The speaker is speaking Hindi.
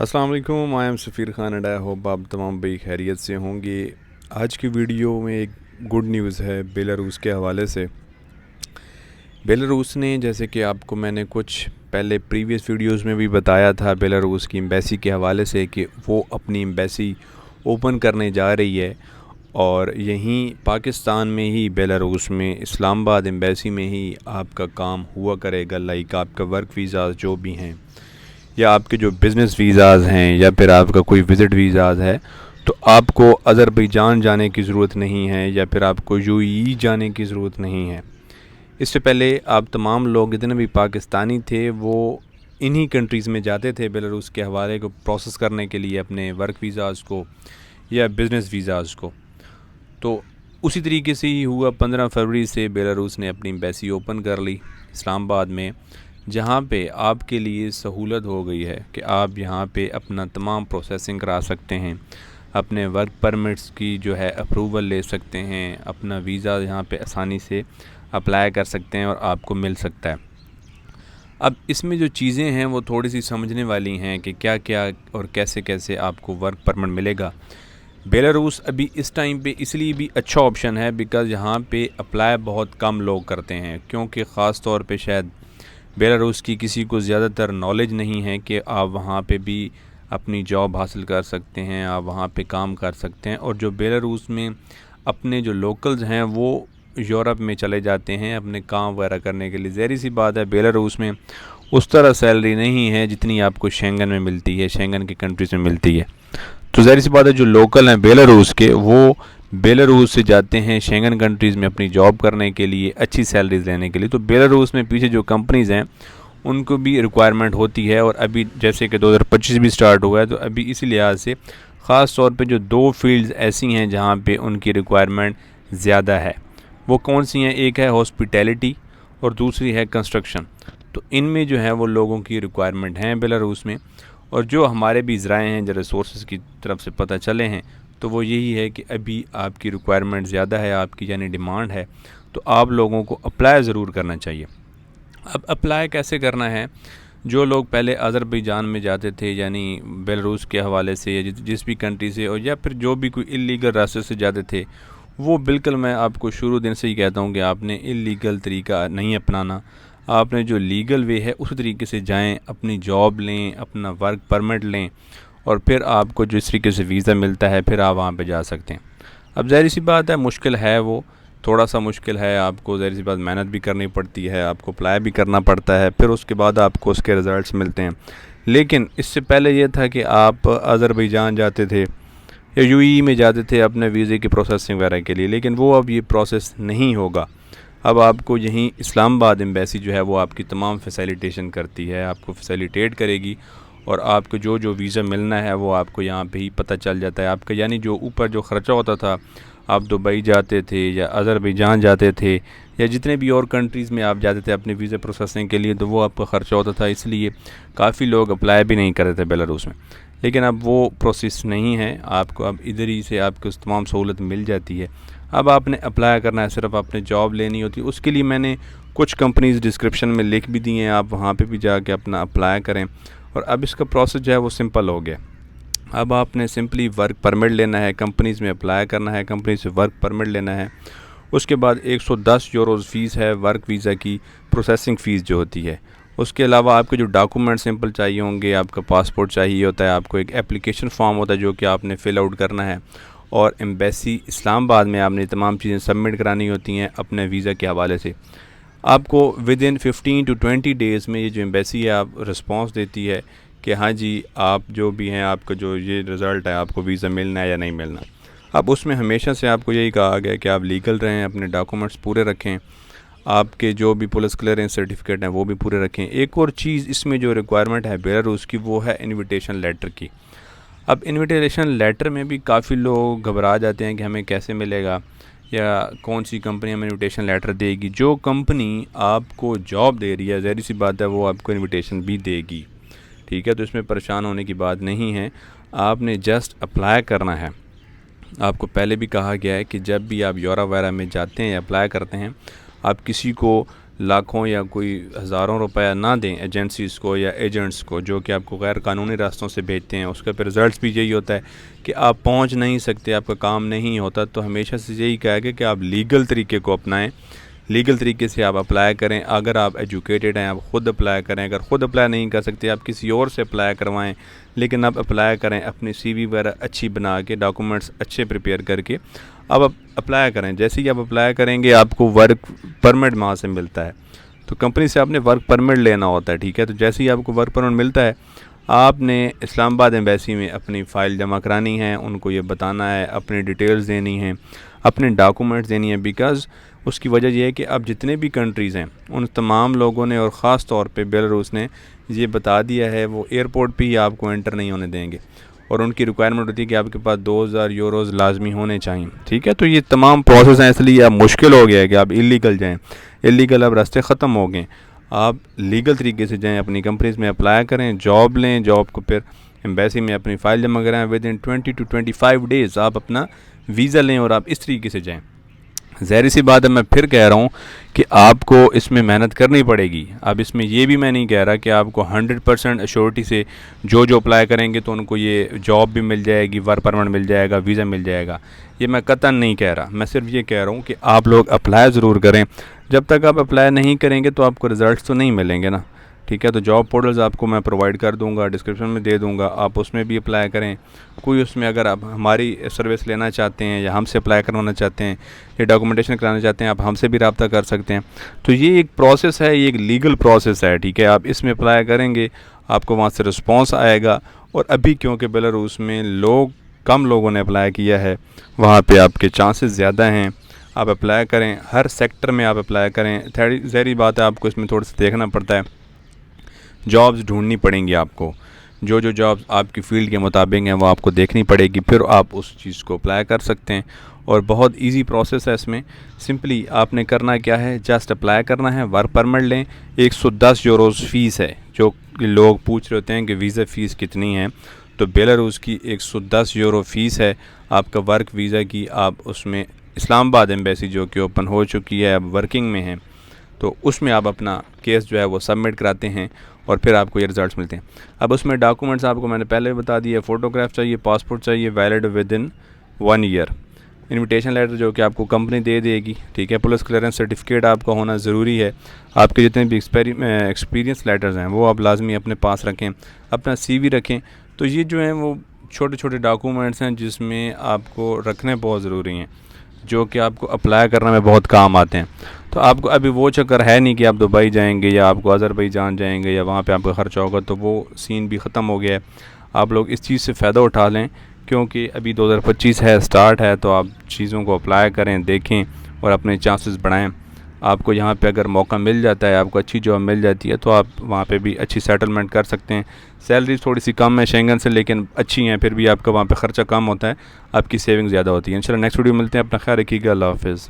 अस्सलाम वालेकुम, I am Safeer Khan and I hope आप तमाम भाई खैरियत से होंगे। आज की वीडियो में एक गुड न्यूज़ है बेलारूस के हवाले से। बेलारूस ने, जैसे कि आपको मैंने कुछ पहले प्रीवियस वीडियोस में भी बताया था, बेलारूस की एम्बेसी के हवाले से कि वो अपनी एम्बेसी ओपन करने जा रही है और यहीं पाकिस्तान में ही बेलारूस में इस्लामाबाद एम्बेसी में ही आपका काम हुआ करेगा। लाइक आपका वर्क वीज़ा जो भी हैं या आपके जो बिज़नेस वीज़ाज़ हैं या फिर आपका कोई विज़िट वीज़ाज़ है, तो आपको अज़रबैजान जाने की ज़रूरत नहीं है या फिर आपको यूएई जाने की ज़रूरत नहीं है। इससे पहले आप तमाम लोग जितने भी पाकिस्तानी थे वो इन्हीं कंट्रीज़ में जाते थे बेलारूस के हवाले को प्रोसेस करने के लिए, अपने वर्क वीज़ाज़ को या बिज़नेस वीज़ाज़ को। तो उसी तरीके से ही हुआ। 15 फरवरी से बेलारूस ने अपनी एम्बेसी ओपन कर ली इस्लामाबाद में, जहाँ पे आपके लिए सहूलत हो गई है कि आप यहाँ पे अपना तमाम प्रोसेसिंग करा सकते हैं, अपने वर्क परमिट्स की जो है अप्रूवल ले सकते हैं, अपना वीज़ा यहाँ पे आसानी से अप्लाई कर सकते हैं और आपको मिल सकता है। अब इसमें जो चीज़ें हैं वो थोड़ी सी समझने वाली हैं कि क्या क्या और कैसे कैसे आपको वर्क परमिट मिलेगा। बेलारूस अभी इस टाइम पे इसलिए भी अच्छा ऑप्शन है बिकॉज़ यहाँ पे अप्लाई बहुत कम लोग करते हैं, क्योंकि ख़ास तौर पे शायद बेलारूस की किसी को ज़्यादातर नॉलेज नहीं है कि आप वहाँ पे भी अपनी जॉब हासिल कर सकते हैं, आप वहाँ पे काम कर सकते हैं। और जो बेलारूस में अपने जो लोकल्स हैं वो यूरोप में चले जाते हैं अपने काम वगैरह करने के लिए। ज़ाहिर सी बात है बेलारूस में उस तरह सैलरी नहीं है जितनी आपको शेंगन में मिलती है, शेंगन की कंट्रीज़ में मिलती है। तो ज़ाहिर सी बात है जो लोकल हैं बेलारूस के, वो बेलारूस से जाते हैं शेंगन कंट्रीज़ में अपनी जॉब करने के लिए, अच्छी सैलरीज लेने के लिए। तो बेलारूस में पीछे जो कंपनीज़ हैं उनको भी रिक्वायरमेंट होती है। और अभी जैसे कि 2025 भी स्टार्ट हुआ है, तो अभी इसी लिहाज से ख़ास तौर पे जो दो फील्ड्स ऐसी हैं जहाँ पे उनकी रिक्वायरमेंट ज़्यादा है, वो कौन सी हैं? एक है हॉस्पिटैलिटी और दूसरी है कंस्ट्रक्शन। तो इनमें जो है वो लोगों की रिक्वायरमेंट हैं बेलारूस में। और जो हमारे भी ज़राए हैं, जो रिसोर्स की तरफ से पता चले हैं, तो वो यही है कि अभी आपकी रिक्वायरमेंट ज़्यादा है, आपकी यानी डिमांड है, तो आप लोगों को अप्लाई ज़रूर करना चाहिए। अब अप्लाई कैसे करना है? जो लोग पहले अज़रबैजान में जाते थे, यानी बेलारूस के हवाले से या जिस भी कंट्री से, और या फिर जो भी कोई इल्लीगल रास्ते से जाते थे, वो बिल्कुल मैं आपको शुरू दिन से ही कहता हूँ कि आपने इल्लीगल तरीका नहीं अपनाना। आपने जो लीगल वे है उस तरीके से जाएं, अपनी जॉब लें, अपना वर्क परमिट लें और फिर आपको जिस तरीके से वीज़ा मिलता है फिर आप वहाँ पे जा सकते हैं। अब ज़ाहिर सी बात है मुश्किल है, वो थोड़ा सा मुश्किल है, आपको ज़ाहिर सी बात मेहनत भी करनी पड़ती है, आपको अप्लाई भी करना पड़ता है, फिर उसके बाद आपको उसके रिज़ल्ट्स मिलते हैं। लेकिन इससे पहले ये था कि आप अज़रबैजान जाते थे या यूएई में जाते थे अपने वीज़े की प्रोसेसिंग वगैरह के लिए, लेकिन वो अब ये प्रोसेस नहीं होगा। अब आपको यहीं इस्लामाबाद एम्बेसी जो है वो आपकी तमाम फैसिलिटेशन करती है, आपको फैसिलिटेट करेगी और आपको जो जो वीज़ा मिलना है वो आपको यहाँ पे ही पता चल जाता है आपका। यानी जो ऊपर जो ख़र्चा होता था, आप दुबई जाते थे या अज़रबैजान जाते थे या जितने भी और कंट्रीज़ में आप जाते थे अपने वीज़ा प्रोसेसिंग के लिए, तो वो आपका ख़र्चा होता था, इसलिए काफ़ी लोग अप्लाई भी नहीं करते थे बेलारूस में। लेकिन अब वो प्रोसेस नहीं है, आपको अब इधर ही से आपको तमाम सहूलत मिल जाती है। अब आपने अप्लाई करना है, सिर्फ आपने जॉब लेनी होती है। उसके लिए मैंने कुछ कंपनीज़ डिस्क्रिप्शन में लिख भी दी हैं, आप वहाँ पे भी जाके अपना अप्लाई करें। और अब इसका प्रोसेस जो है वो सिंपल हो गया। अब आपने सिंपली वर्क परमिट लेना है, कंपनीज़ में अप्लाई करना है, कंपनी से वर्क परमिट लेना है। उसके बाद 110 यूरोज़ फ़ीस है वर्क वीज़ा की, प्रोसेसिंग फ़ीस जो होती है। उसके अलावा आपके जो डॉक्यूमेंट सिंपल चाहिए होंगे, आपका पासपोर्ट चाहिए होता है, आपको एक एप्लीकेशन फॉर्म होता है जो कि आपने फ़िल आउट करना है, और एम्बेसी इस्लामाबाद में आपने तमाम चीज़ें सबमिट करानी होती हैं अपने वीज़ा के हवाले से। आपको विद इन 15 टू 20 डेज़ में ये जो एम्बेसी है आप रिस्पॉन्स देती है कि हाँ जी, आप जो भी हैं, आपका जो ये रिज़ल्ट है, आपको वीज़ा मिलना है या नहीं मिलना। अब उसमें हमेशा से आपको यही कहा गया कि आप लीगल रहें, अपने डॉक्यूमेंट्स पूरे रखें, आपके जो भी पुलिस क्लियरेंस सर्टिफिकेट हैं वो भी पूरे रखें। एक और चीज़ इसमें जो रिक्वायरमेंट है बेलारूस की, वो है इन्विटेशन लेटर की। अब इन्विटेशन लेटर में भी काफ़ी लोग घबरा जाते हैं कि हमें कैसे मिलेगा या कौन सी कंपनी हमें इन्विटेशन लेटर देगी। जो कंपनी आपको जॉब दे रही है, ज़ाहिर सी बात है वो आपको इन्विटेशन भी देगी, ठीक है। तो इसमें परेशान होने की बात नहीं है, आपने जस्ट अप्लाई करना है। आपको पहले भी कहा गया है कि जब भी आप यूरोप वगैरह में जाते हैं या अप्लाई करते हैं, आप किसी को लाखों या कोई हज़ारों रुपया ना दें एजेंसीज़ को या एजेंट्स को जो कि आपको गैर कानूनी रास्तों से भेजते हैं, उसका फिर रिज़ल्ट भी यही होता है कि आप पहुंच नहीं सकते, आपका काम नहीं होता। तो हमेशा से यही कहा गया कि आप लीगल तरीके को अपनाएं, लीगल तरीके से आप अप्लाई करें। अगर आप एजुकेटेड हैं, आप ख़ुद अप्लाई करें। अगर ख़ुद अप्लाई नहीं कर सकते, आप किसी और से अप्लाई करवाएं, लेकिन आप अप्लाई करें अपनी CV वगैरह अच्छी बना के, डॉक्यूमेंट्स अच्छे प्रिपेयर करके अब अप्लाई करें। जैसे ही आप अप्लाई करेंगे आपको वर्क परमिट वहाँ से मिलता है। तो कंपनी से आपने वर्क परमिट लेना होता है, ठीक है। तो जैसे ही आपको वर्क परमिट मिलता है, आपने इस्लामाबाद एम्बेसी में अपनी फ़ाइल जमा करानी है, उनको ये बताना है, अपनी डिटेल्स देनी है, अपने डॉक्यूमेंट्स देनी है। बिकॉज़ उसकी वजह यह है कि अब जितने भी कंट्रीज़ हैं उन तमाम लोगों ने और ख़ास तौर पे बेलारूस ने ये बता दिया है, वो एयरपोर्ट पे ही आपको एंटर नहीं होने देंगे और उनकी रिक्वायरमेंट होती है कि आपके पास 2000 यूरोज़ लाजमी होने चाहिए, ठीक है। तो ये तमाम प्रोसेस हैं, इसलिए अब मुश्किल हो गया है कि आप इलीगल जाएँ। इलीगल अब रास्ते ख़त्म हो गए, आप लीगल तरीके से जाएँ, अपनी कंपनीज़ में अप्लाई करें, जॉब लें, जॉब को फिर एम्बेसी में अपनी फ़ाइल जमा कराएँ। विदिन 20 to 25 डेज़ आप अपना वीज़ा लें और आप इस तरीके से जाएँ। ज़ाहिर सी बात है, मैं फिर कह रहा हूँ कि आपको इसमें मेहनत करनी पड़ेगी। अब इसमें ये भी मैं नहीं कह रहा कि आपको 100% एश्योरिटी से जो अप्लाई करेंगे तो उनको ये जॉब भी मिल जाएगी, वर्क परमिट मिल जाएगा, वीज़ा मिल जाएगा। ये मैं कतई नहीं कह रहा, मैं सिर्फ ये कह रहा हूँ कि आप लोग अप्लाई ज़रूर करें। जब तक आप अप्लाई नहीं करेंगे तो आपको रिज़ल्ट तो नहीं मिलेंगे ना, ठीक है। तो जॉब पोर्टल्स आपको मैं प्रोवाइड कर दूंगा, डिस्क्रिप्शन में दे दूंगा, आप उसमें भी अप्लाई करें। कोई उसमें अगर आप हमारी सर्विस लेना चाहते हैं या हमसे अप्लाई करवाना चाहते हैं या डॉक्यूमेंटेशन कराना चाहते हैं, आप हमसे भी रब्ता कर सकते हैं। तो ये एक प्रोसेस है, ये एक लीगल प्रोसेस है, ठीक है। आप इसमें अप्लाई करेंगे, आपको वहाँ से रिस्पॉन्स आएगा। और अभी क्योंकि बेलारूस में कम लोगों ने अप्लाई किया है, वहाँ पर आपके चांसेस ज़्यादा हैं। आप अप्लाई करें, हर सेक्टर में आप अप्लाई करें। ज़ाहिर बात है आपको इसमें थोड़ा सा देखना पड़ता है, जॉब्स ढूंढनी पड़ेंगी आपको, जो जॉब्स आपकी फ़ील्ड के मुताबिक हैं वो आपको देखनी पड़ेगी, फिर आप उस चीज़ को अप्लाई कर सकते हैं। और बहुत इजी प्रोसेस है इसमें। सिंपली आपने करना क्या है, जस्ट अप्लाई करना है, वर्क परमिट लें। 110 यूरोज़ फ़ीस है। जो लोग पूछ रहे होते हैं कि वीज़ा फ़ीस कितनी है, तो बेलारूस की 110 यूरो फ़ीस है आपका वर्क वीज़ा की। आप उसमें इस्लामाबाद एम्बेसी जो कि ओपन हो चुकी है, अब वर्किंग में है, तो उसमें आप अपना केस जो है वो सबमिट कराते हैं और फिर आपको ये रिज़ल्ट्स मिलते हैं। अब उसमें डॉक्यूमेंट्स आपको मैंने पहले बता दिया, फ़ोटोग्राफ चाहिए, पासपोर्ट चाहिए valid within 1 year, invitation letter जो कि आपको कंपनी दे देगी, ठीक है। पुलिस क्लियरेंस सर्टिफिकेट आपका होना ज़रूरी है। आपके जितने भी एक्सपीरियंस लेटर्स हैं वो आप लाजमी अपने पास रखें, अपना CV रखें। तो ये जो हैं वो छोटे छोटे डॉक्यूमेंट्स हैं जिसमें आपको रखने बहुत ज़रूरी हैं, जो कि आपको अप्लाई करने में बहुत काम आते हैं। तो आपको अभी वो चक्कर है नहीं कि आप दुबई जाएंगे या आपको अज़रबैजान जाएंगे या वहाँ पे आपका ख़र्चा होगा, तो वो सीन भी ख़त्म हो गया है। आप लोग इस चीज़ से फ़ायदा उठा लें, क्योंकि अभी 2025 है, स्टार्ट है। तो आप चीज़ों को अप्लाई करें, देखें और अपने चांसेस बढ़ाएं। आपको यहाँ पे अगर मौका मिल जाता है, आपको अच्छी जॉब मिल जाती है, तो आप वहाँ पे भी अच्छी सेटलमेंट कर सकते हैं। सैलरी थोड़ी सी कम है शेंगन से, लेकिन अच्छी हैं, फिर भी आपका वहाँ पे ख़र्चा कम होता है, आपकी सेविंग ज़्यादा होती है। इंशाल्लाह नेक्स्ट वीडियो मिलते हैं। अपना ख्याल रखिएगा। अल्लाह हाफ़िज़।